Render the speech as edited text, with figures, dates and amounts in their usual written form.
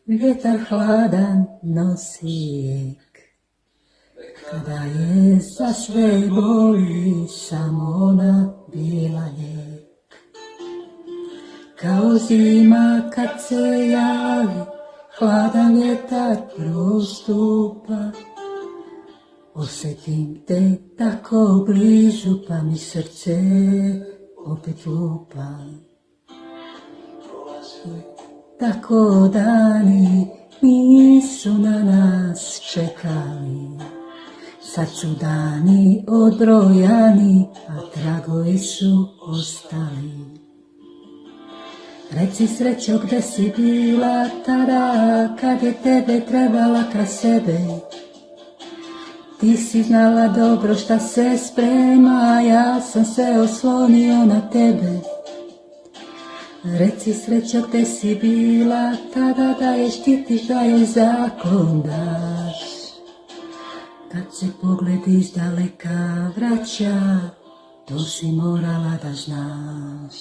Vjetar hladan nosi jek, kada je za sve boli samo ona bila lijek. Kao zima kad se javi, hladan vjetar prostupa, osjetim te tako blizu, pa mi srce opet lupa. Tako dani nisu na nas čekali, sad su dani odbrojani, a tragovi su ostali. Reci srećo gde si bila tada, kad je tebe trebala ka sebe. Ti si znala dobro šta se sprema, ja sam se oslonio na tebe. Reci srećo gde si bila tada, da je štitiš, da je zakon daš. Kad se pogled iz daleka vraća, to si morala da znaš.